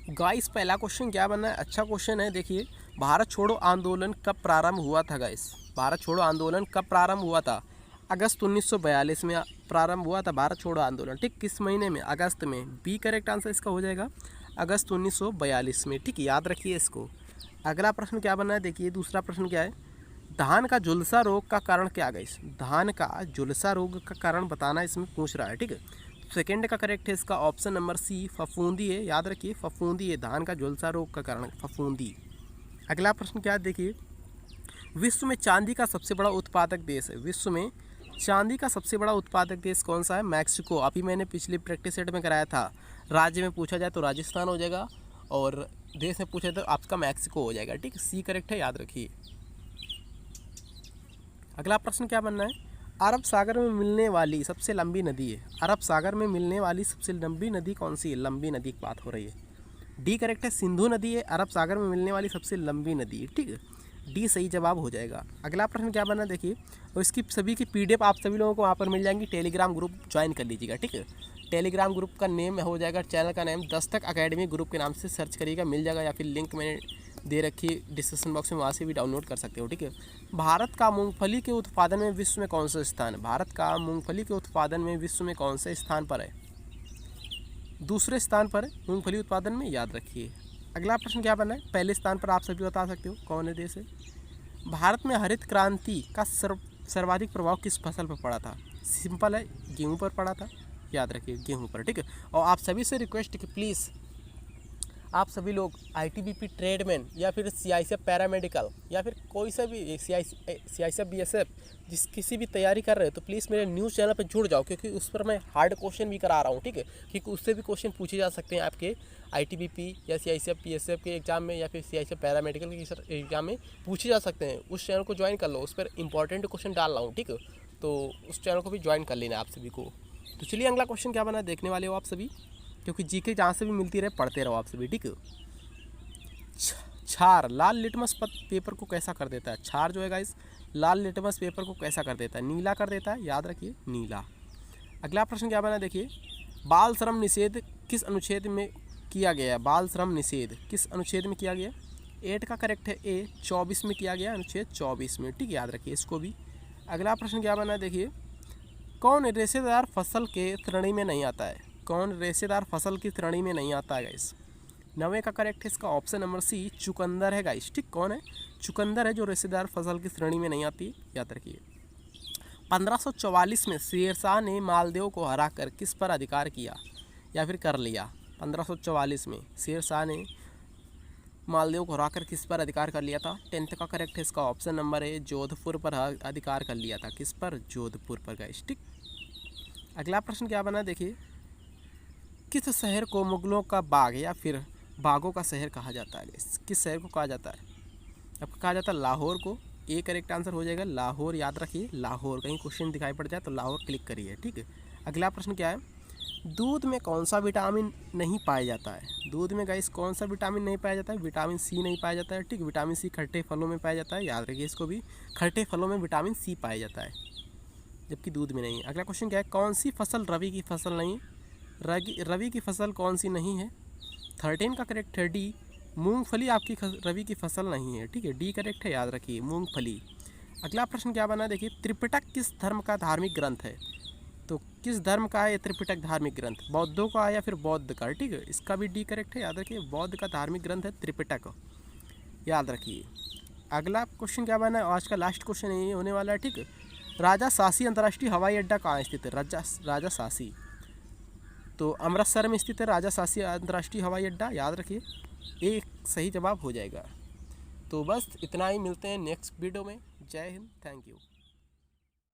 Guys पहला question क्या बनना है, अच्छा क्वेश्चन है। देखिए, भारत छोड़ो आंदोलन कब प्रारंभ हुआ था गाइस? भारत छोड़ो आंदोलन कब प्रारंभ हुआ था? अगस्त 1942 में प्रारंभ हुआ था भारत छोड़ो आंदोलन। ठीक, किस महीने में? अगस्त में। बी करेक्ट आंसर इसका हो जाएगा अगस्त 1942 में। ठीक, याद रखिए इसको। अगला प्रश्न क्या बनना है, देखिए दूसरा प्रश्न क्या है, धान का झुलसा रोग का कारण क्या गाइस? धान का झुलसा रोग का कारण बताना इसमें पूछ रहा है। ठीक है, सेकेंड का करेक्ट है इसका ऑप्शन नंबर सी, फफूंदी है। याद रखिए, फफूंदी है धान का झुलसा रोग का कारण, फफूंदी। अगला प्रश्न क्या है, देखिए विश्व में चांदी का सबसे बड़ा उत्पादक देश है। विश्व में चांदी का सबसे बड़ा उत्पादक देश कौन सा है? मैक्सिको। अभी मैंने पिछले प्रैक्टिस सेट में कराया था। राज्य में पूछा जाए तो राजस्थान हो जाएगा, और देश में पूछा तो आपका मैक्सिको हो जाएगा। ठीक, सी करेक्ट है, याद रखिए। अगला प्रश्न क्या बनना है, अरब सागर में मिलने वाली सबसे लंबी नदी है। अरब सागर में मिलने वाली सबसे लंबी नदी कौन सी है? लंबी नदी की बात हो रही है। डी करेक्ट है, सिंधु नदी है अरब सागर में मिलने वाली सबसे लंबी नदी है। ठीक है, डी सही जवाब हो जाएगा। अगला प्रश्न क्या बनना है, देखिए, और इसकी सभी की पीडीएफ आप सभी लोगों को वहाँ पर मिल जाएंगी। टेलीग्राम ग्रुप ज्वाइन कर लीजिएगा। ठीक है, टेलीग्राम ग्रुप का नेम हो जाएगा, चैनल का नेम दस्तक अकेडमी ग्रुप के नाम से सर्च करिएगा, मिल जाएगा, या फिर लिंक मैंने दे रखी डिस्क्रिप्शन बॉक्स में, वहाँ से भी डाउनलोड कर सकते हो। ठीक है, भारत का मूंगफली के उत्पादन में विश्व में कौन सा स्थान है? भारत का मूंगफली के उत्पादन में विश्व में कौन से स्थान पर है? दूसरे स्थान पर है मूंगफली उत्पादन में, याद रखिए। अगला प्रश्न क्या बनना है, पहले स्थान पर आप सभी बता सकते हो कौन है देश है। भारत में हरित क्रांति का सर्वाधिक प्रभाव किस फसल पर पड़ा था? सिंपल है, गेहूं पर पड़ा था, याद रखिए, गेहूं पर। ठीक है, और आप सभी से रिक्वेस्ट कि प्लीज़ आप सभी लोग आईटीबीपी ट्रेडमैन या फिर सीआईएसएफ पैरामेडिकल या फिर कोई सा भी सीआईएसएफ बीएसएफ जिस किसी भी तैयारी कर रहे हो तो प्लीज़ मेरे न्यूज़ चैनल पर जुड़ जाओ, क्योंकि उस पर मैं हार्ड क्वेश्चन भी करा रहा हूँ। ठीक है, क्योंकि उससे भी क्वेश्चन पूछे जा सकते हैं आपके आईटीबीपी या सीआईएसएफ बीएसएफ के एग्जाम में, या फिर सीआईएसएफ पैरामेडिकल के एग्जाम में पूछे जा सकते हैं। उस चैनल को ज्वाइन कर लो, उस पर इंपॉर्टेंट क्वेश्चन डाल रहा हूँ। ठीक है, तो उस चैनल को भी ज्वाइन कर लेना आप सभी को। तो चलिए अगला क्वेश्चन क्या बना, देखने वाले हो आप सभी, क्योंकि जीके जहाँ से भी मिलती रहे पढ़ते रहो आप सभी। ठीक है, क्षार लाल लिटमस पेपर को कैसा कर देता है? क्षार जो है गाइस लाल लिटमस पेपर को कैसा कर देता है? नीला कर देता है, याद रखिए, नीला। अगला प्रश्न क्या बना, देखिए बाल श्रम निषेध किस अनुच्छेद में किया गया? बाल श्रम निषेध किस अनुच्छेद में किया गया? 8 का करेक्ट है ए, 24 में किया गया, अनुच्छेद 24 में। ठीक है, याद रखिए इसको भी। अगला प्रश्न क्या बना, देखिए कौन रेशेदार फसल के श्रेणी में नहीं आता है? कौन रेशेदार फसल की श्रेणी में नहीं आता है गाइस? 9 का करेक्ट है इसका ऑप्शन नंबर सी, चुकंदर है गाइस। ठीक, कौन है? चुकंदर है जो रेशेदार फसल की श्रेणी में नहीं आती, याद रखिए। 1544 में शेरशाह ने मालदेव को हराकर किस पर अधिकार किया या फिर कर लिया? 1544 में शेरशाह ने मालदेव को हराकर किस पर अधिकार कर लिया था? 10 का करेक्ट है इसका ऑप्शन नंबर है, जोधपुर पर अधिकार कर लिया था। किस पर? जोधपुर पर गाइस। ठीक, अगला प्रश्न क्या बना, देखिए किस शहर को मुगलों का बाग या फिर बागों का शहर कहा जाता है? किस शहर को कहा जाता है? आपको कहा जाता है लाहौर को। ए करेक्ट आंसर हो जाएगा लाहौर, याद रखिए, लाहौर। कहीं क्वेश्चन दिखाई पड़ जाए तो लाहौर क्लिक करिए। ठीक है, अगला प्रश्न क्या है, दूध में कौन सा विटामिन नहीं पाया जाता है? दूध में गाइस कौन सा विटामिन नहीं पाया जाता है? विटामिन सी नहीं पाया जाता है। ठीक, विटामिन सी खट्टे फलों में पाया जाता है, याद रखिए इसको भी, खट्टे फलों में विटामिन सी पाया जाता है, जबकि दूध में नहीं। अगला क्वेश्चन क्या है, कौन सी फसल रवि की फसल नहीं? रवि की फसल कौन सी नहीं है? 13 का करेक्ट है डी, मूंगफली आपकी रवि की फसल नहीं है। ठीक है, डी करेक्ट है, याद रखिए, मूंगफली। अगला प्रश्न क्या बना, देखिए त्रिपिटक किस धर्म का धार्मिक ग्रंथ है? तो किस धर्म का है ये त्रिपिटक धार्मिक ग्रंथ? बौद्धों का या फिर बौद्ध का? ठीक है, इसका भी डी करेक्ट है, याद रखिए, बौद्ध का धार्मिक ग्रंथ है त्रिपिटक, याद रखिए। अगला क्वेश्चन क्या बना है, आज का लास्ट क्वेश्चन यही होने वाला है। ठीक है, राजा सासी अंतर्राष्ट्रीय हवाई अड्डा कहाँ स्थित है? राजा सासी तो अमृतसर में स्थित है राजा सासी अंतर्राष्ट्रीय हवाई अड्डा, याद रखिए, एक सही जवाब हो जाएगा। तो बस इतना ही, मिलते हैं नेक्स्ट वीडियो में। जय हिंद, थैंक यू।